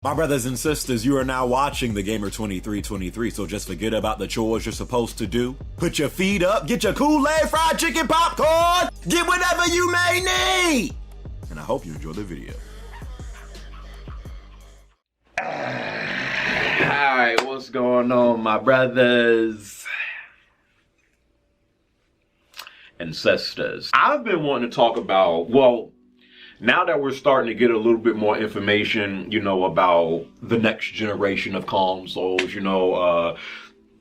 My brothers and sisters, you are now watching the Gamer 2323, so just forget about the chores you're supposed to do. Put your feet up, get your Kool-Aid, fried chicken, popcorn, get whatever you may need! And I hope you enjoy the video. Alright, what's going on, my brothers and sisters? I've been wanting to talk about, well, now that we're starting to get a little bit more information, about the next generation of consoles,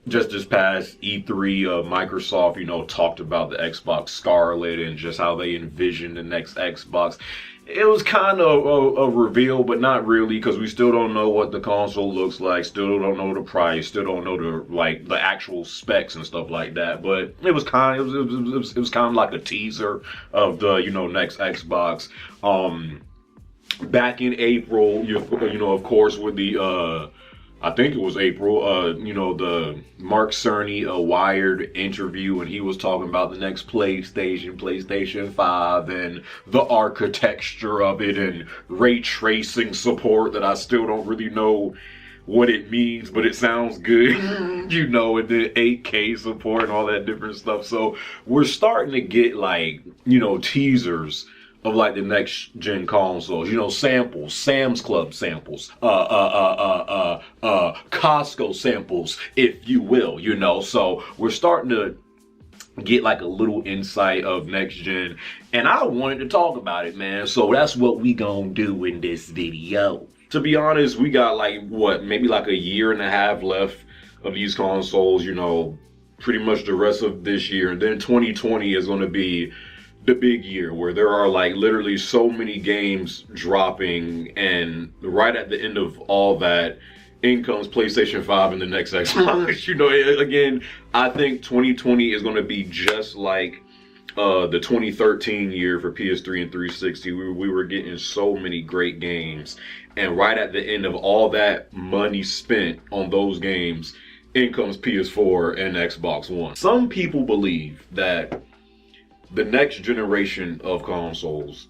just this past E3, Microsoft, talked about the Xbox Scarlett and just how they envision the next Xbox. It was kind of a reveal, but not really, because we still don't know what the console looks like, still don't know the price, still don't know the actual specs and stuff like that. But it was kind of like a teaser of the next Xbox. Back in April, of course, with the I think it was April, the Mark Cerny Wired interview, and he was talking about the next PlayStation 5, and the architecture of it, and ray tracing support that I still don't really know what it means, but it sounds good, and the 8K support and all that different stuff. So we're starting to get teasers of the next gen consoles, samples, Sam's Club samples, Costco samples, if you will, so we're starting to get a little insight of next gen, and I wanted to talk about it, man, so that's what we gonna do in this video. To be honest, we got maybe a year and a half left of these consoles, pretty much the rest of this year, and then 2020 is gonna be the big year where there are literally so many games dropping, and right at the end of all that, in comes PlayStation 5 and the next Xbox. Again, I think 2020 is going to be just like the 2013 year for PS3 and 360. We were getting so many great games, and right at the end of all that money spent on those games, in comes PS4 and Xbox One. Some people believe that the next generation of consoles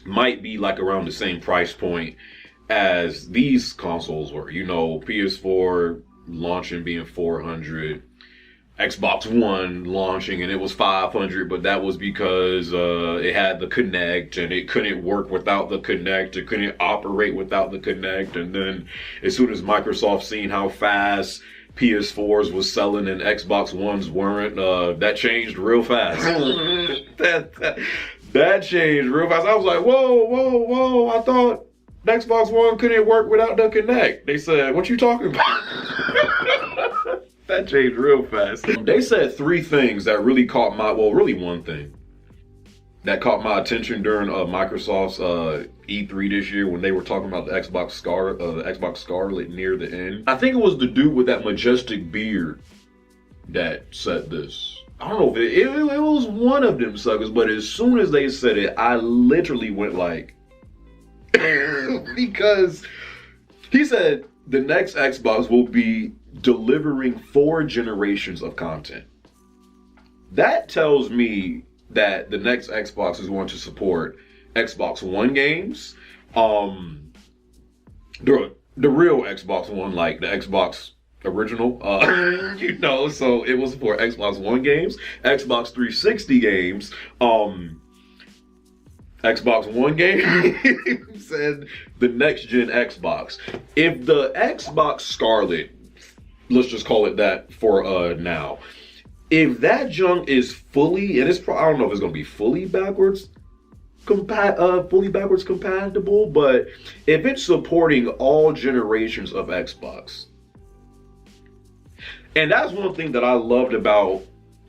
might be around the same price point as these consoles were. PS4 launching being $400, Xbox One launching and it was $500, but that was because it had the Kinect and it couldn't work without the Kinect. It couldn't operate without the Kinect. And then as soon as Microsoft seen how fast PS4s was selling and Xbox Ones weren't, that changed real fast. that changed real fast. I was like, whoa, I thought Xbox One couldn't work without the Kinect. They said, what you talking about? That changed real fast. They said three things that really caught really one thing that caught my attention during Microsoft's E3 this year when they were talking about the Xbox Scarlett near the end. I think it was the dude with that majestic beard that said this. I don't know if it was one of them suckers, but as soon as they said it, I literally went because he said the next Xbox will be delivering 4 generations of content. That tells me that the next Xbox is going to support Xbox One games, the real Xbox One, the Xbox original, so it will support Xbox One games, Xbox 360 games, Xbox One games, and the next gen Xbox. If the Xbox Scarlett, let's just call it that for now, if that junk is fully, and I don't know if it's going to be fully backwards compatible, but if it's supporting all generations of Xbox, and that's one thing that I loved about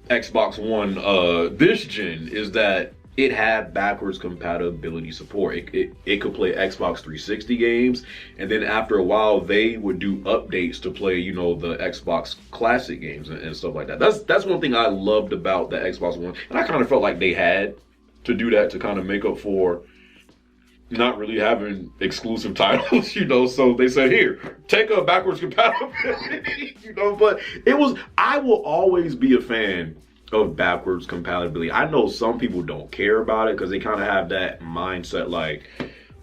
Xbox One this gen, is that it had backwards compatibility support. It could play Xbox 360 games, and then after a while they would do updates to play, the Xbox classic games and stuff like that. That's one thing I loved about the Xbox One, and I kind of felt like they had to do that to kind of make up for not really having exclusive titles, so they said, here, take a backwards compatibility, but I will always be a fan of backwards compatibility. I know some people don't care about it because they kind of have that mindset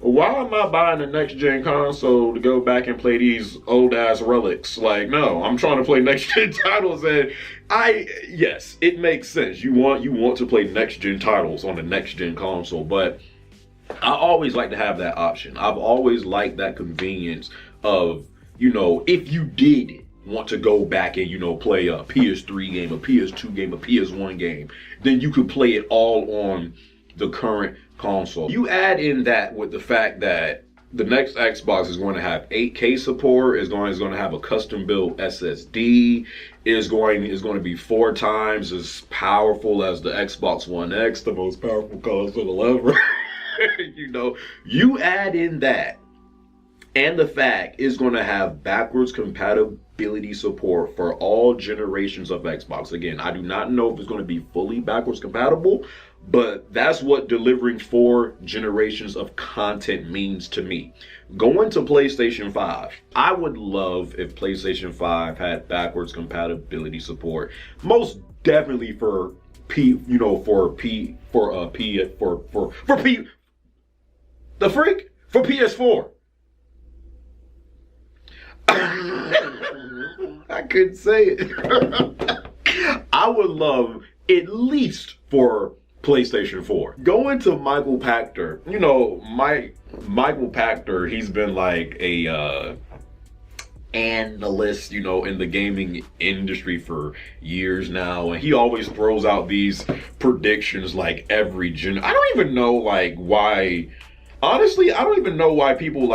why am I buying a next gen console to go back and play these old ass relics? Like, no, I'm trying to play next gen titles, and yes, it makes sense. You want to play next gen titles on the next gen console, but I always like to have that option. I've always liked that convenience of, if you did want to go back and, play a PS3 game, a PS2 game, a PS1 game, then you could play it all on the current console. You add in that with the fact that the next Xbox is going to have 8K support, is going to have a custom built SSD, is going to be 4 times as powerful as the Xbox One X, the most powerful console ever. You add in that, and the fact is going to have backwards compatibility support for all generations of Xbox. Again, I do not know if it's going to be fully backwards compatible, but that's what delivering 4 generations of content means to me. Going to PlayStation 5, I would love if PlayStation 5 had backwards compatibility support. Most definitely for PS4. I couldn't say it. I would love at least for PlayStation 4. Going to Michael Pachter. Michael Pachter, he's been like a analyst, in the gaming industry for years now, and he always throws out these predictions like every gen. I don't even know why. Honestly, I don't even know why people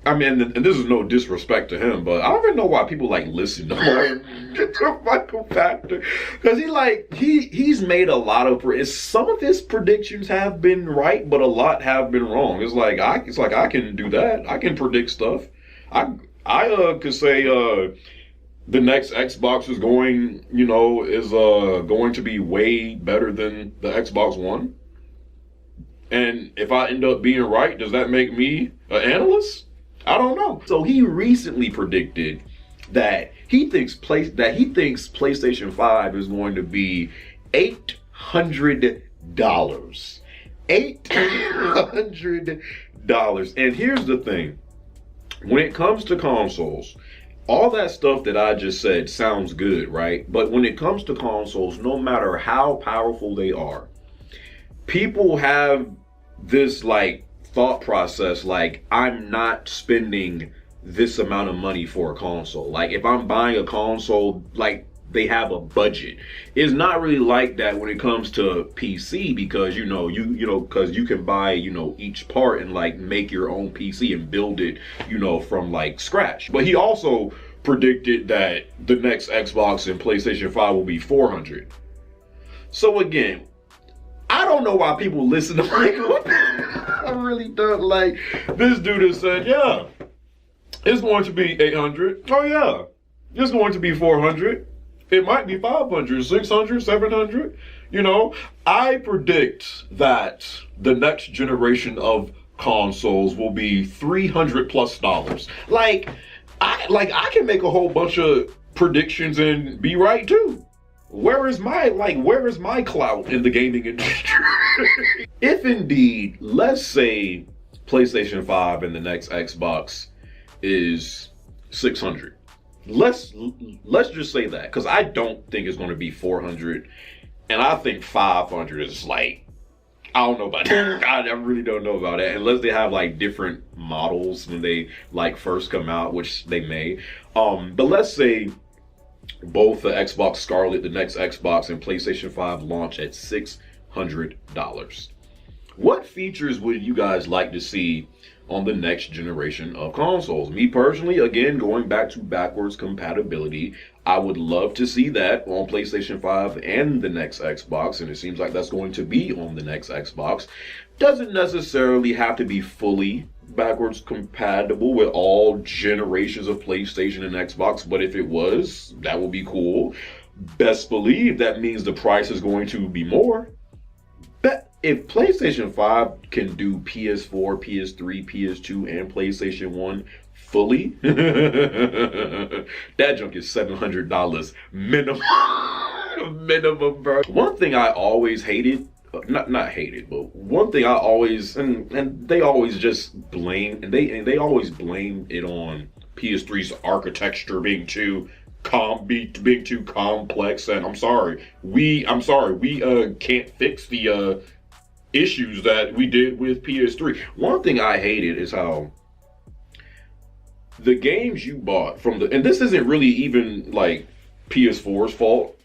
and this is no disrespect to him, but I don't even know why people listen to Michael Pachter, because he's made a lot of some of his predictions have been right, but a lot have been wrong. It's like I can do that. I can predict stuff. I could say the next Xbox is going to be way better than the Xbox One. And if I end up being right, does that make me an analyst? I don't know. So he recently predicted that he thinks PlayStation 5 is going to be $800. $800. And here's the thing. When it comes to consoles, all that stuff that I just said sounds good, right? But when it comes to consoles, no matter how powerful they are, people have this thought process, I'm not spending this amount of money for a console. If I'm buying a console, they have a budget. It's not really like that when it comes to PC, because because you can buy each part and make your own PC and build it from scratch. But he also predicted that the next Xbox and PlayStation 5 will be $400. So again, I don't know why people listen to Michael. I really don't. This dude has said, yeah, it's going to be 800. Oh yeah, it's going to be 400. It might be 500, 600, 700. I predict that the next generation of consoles will be $300+. I can make a whole bunch of predictions and be right too. Where is my clout in the gaming industry? If indeed, let's say PlayStation 5 and the next Xbox is 600. Let's just say that, because I don't think it's going to be 400, and I think 500 is I don't know about that. I really don't know about that, unless they have different models when they first come out, which they may. But let's say both the Xbox Scarlett, the next Xbox, and PlayStation 5 launch at $600. What features would you guys like to see on the next generation of consoles? Me personally, again, going back to backwards compatibility, I would love to see that on PlayStation 5 and the next Xbox, and it seems like that's going to be on the next Xbox. Doesn't necessarily have to be fully backwards compatible with all generations of PlayStation and Xbox, but if it was, that would be cool. Best believe that means the price is going to be more. But if PlayStation 5 can do PS4, PS3, PS2, and PlayStation 1 fully, that junk is $700 minimum. Minimum, bro. One thing I always hated not hated, but one thing I always and they always just blame and they always blame it on PS3's architecture being being too complex. And I'm sorry, we can't fix the issues that we did with PS3. One thing I hated is how the games you bought from and this isn't really even like PS4's fault.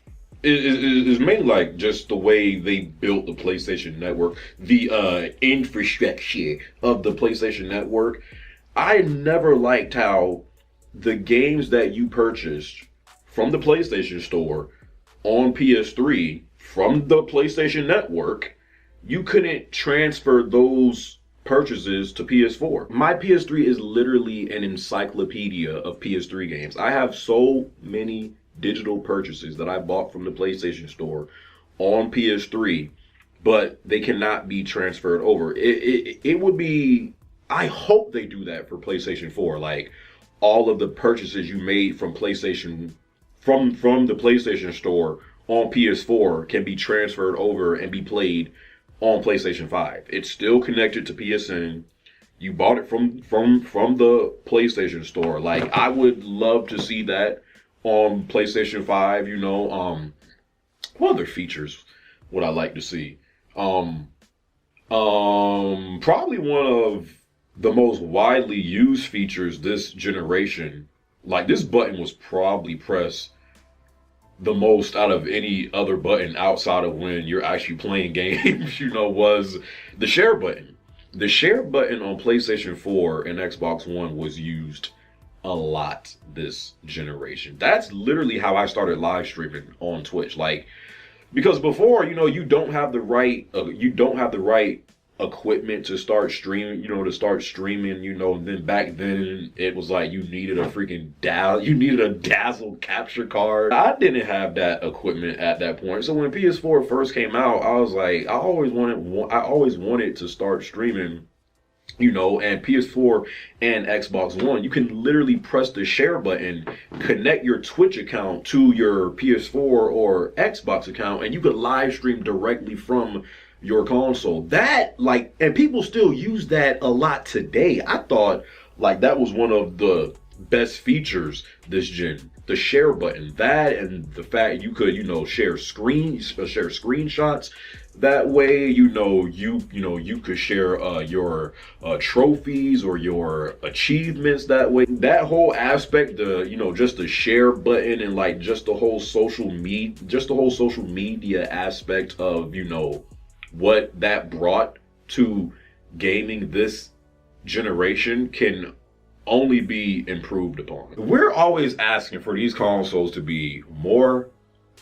Is mainly like just the way they built the PlayStation Network, the infrastructure of the PlayStation Network. I never liked how the games that you purchased from the PlayStation Store on PS3 from the PlayStation Network, you couldn't transfer those purchases to PS4. My PS3 is literally an encyclopedia of PS3 games. I have so many digital purchases that I bought from the PlayStation Store on PS3, but they cannot be transferred over. It would be, I hope they do that for PlayStation 4. Like all of the purchases you made from PlayStation, from the PlayStation Store on PS4 can be transferred over and be played on PlayStation 5. It's still connected to PSN. You bought it from the PlayStation Store. Like I would love to see that on PlayStation 5, what other features would I like to see? Probably one of the most widely used features this generation. Like this button was probably pressed the most out of any other button outside of when you're actually playing games, was the share button. The share button on PlayStation 4 and Xbox One was used a lot this generation. That's literally how I started live streaming on Twitch. Like, because before, you don't have the right equipment to start streaming, and then back then it was like you needed a dazzle capture card. I didn't have that equipment at that point. So when PS4 first came out, I was like, I always wanted to start streaming. And PS4 and Xbox One, you can literally press the share button, connect your Twitch account to your PS4 or Xbox account, and you could live stream directly from your console. That, and people still use that a lot today. I thought, that was one of the best features this gen. The share button, that, and the fact you could, share screenshots. That way, you could share your trophies or your achievements that way. That whole aspect, just the share button and just the whole social media aspect of, what that brought to gaming this generation can only be improved upon. We're always asking for these consoles to be more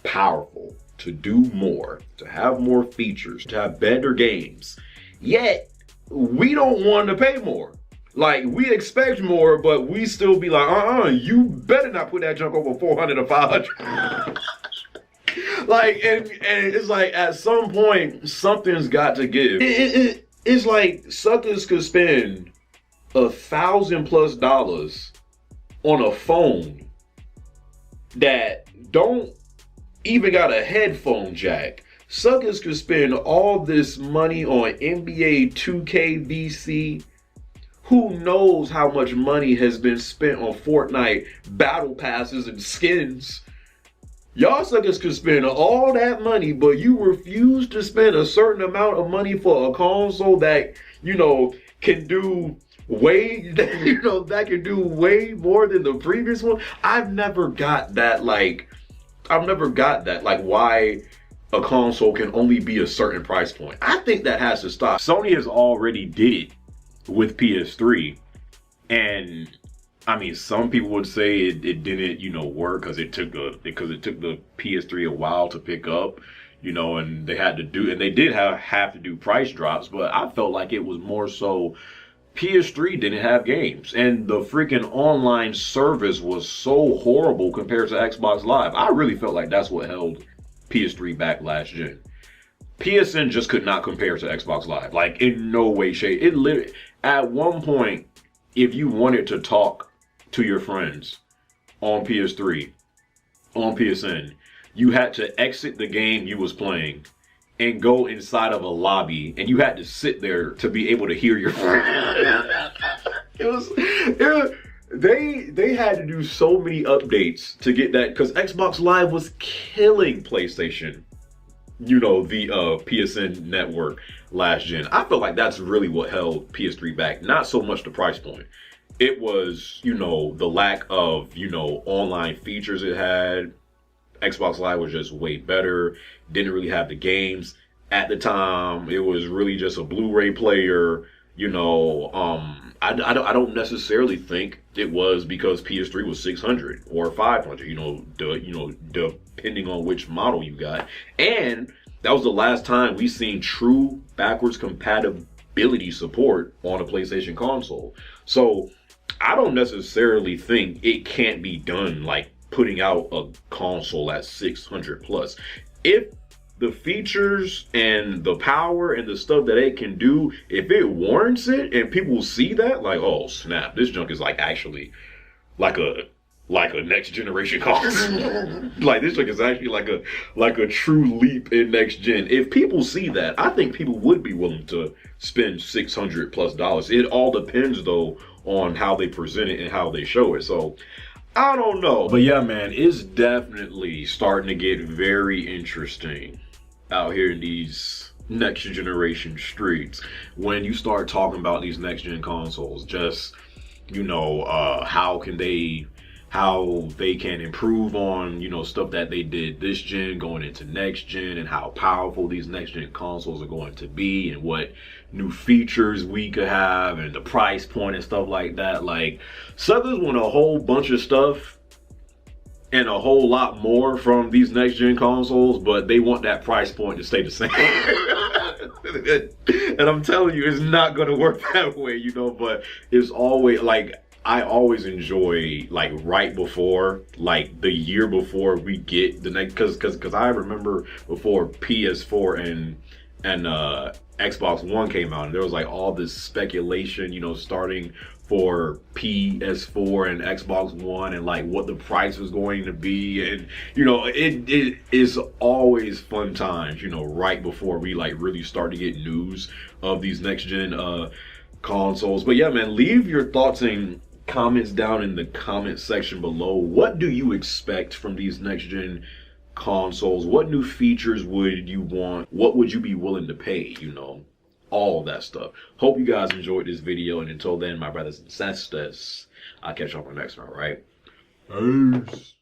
powerful, to do more, to have more features, to have better games. Yet, we don't want to pay more. We expect more, but we still be like, you better not put that junk over 400 or 500. And it's like, at some point, something's got to give. It's like suckers could spend $1,000+ on a phone that don't even got a headphone jack. Suckers could spend all this money on NBA 2K VC. Who knows how much money has been spent on Fortnite battle passes and skins. Y'all suckers could spend all that money, but you refuse to spend a certain amount of money for a console that, can do that can do way more than the previous one. I've never got that, why a console can only be a certain price point. I think that has to stop. Sony has already did it with PS3, and I mean, some people would say it didn't, work because it took the PS3 a while to pick up, and they did have to do price drops, but I felt like it was more so PS3 didn't have games, and the freaking online service was so horrible compared to Xbox Live. I really felt like that's what held PS3 back last gen. PSN just could not compare to Xbox Live, in no way, shape. It literally, at one point, if you wanted to talk to your friends on PS3, on PSN, you had to exit the game you was playing and go inside of a lobby, and you had to sit there to be able to hear your they had to do so many updates to get that, because Xbox Live was killing PlayStation, you know, the PSN network last gen. I feel like that's really what held PS3 back. Not so much the price point. It was, you know, the lack of, you know, online features it had. Xbox Live was just way better. Didn't really have the games at the time. It was really just a Blu-ray player. You know, I don't necessarily think it was because PS3 was 600 or 500. You know, depending on which model you got. And that was the last time we seen true backwards compatibility support on a PlayStation console. So I don't necessarily think it can't be done, like putting out a console at 600 plus. If the features and the power and the stuff that it can do, if it warrants it and people see that, like, oh snap, this junk is like actually like a next generation console. Like this junk is actually like a true leap in next gen. If people see that, I think people would be willing to spend $600 plus. It all depends though on how they present it and how they show it. So I don't know. But yeah, man, it's definitely starting to get very interesting out here in these next generation streets when you start talking about these next gen consoles. Just, you know, how they can improve on, you know, stuff that they did this gen going into next gen, and how powerful these next gen consoles are going to be, and what new features we could have, and the price point and stuff like that. Like, suckers want a whole bunch of stuff and a whole lot more from these next gen consoles, but they want that price point to stay the same. And I'm telling you, it's not gonna work that way, you know. But it's always like, I always enjoy like right before, like the year before we get the next, because I remember before PS4 and Xbox One came out, and there was like all this speculation, you know, starting for PS4 and Xbox One, and like what the price was going to be. And you know, it is always fun times, you know, right before we like really start to get news of these next gen consoles. But yeah, man, leave your thoughts and comments down in the comment section below. What do you expect from these next gen consoles? What new features would you want? What would you be willing to pay? You know, all that stuff. Hope you guys enjoyed this video, and until then, my brothers and sisters, I'll catch you on the next one, right? Peace.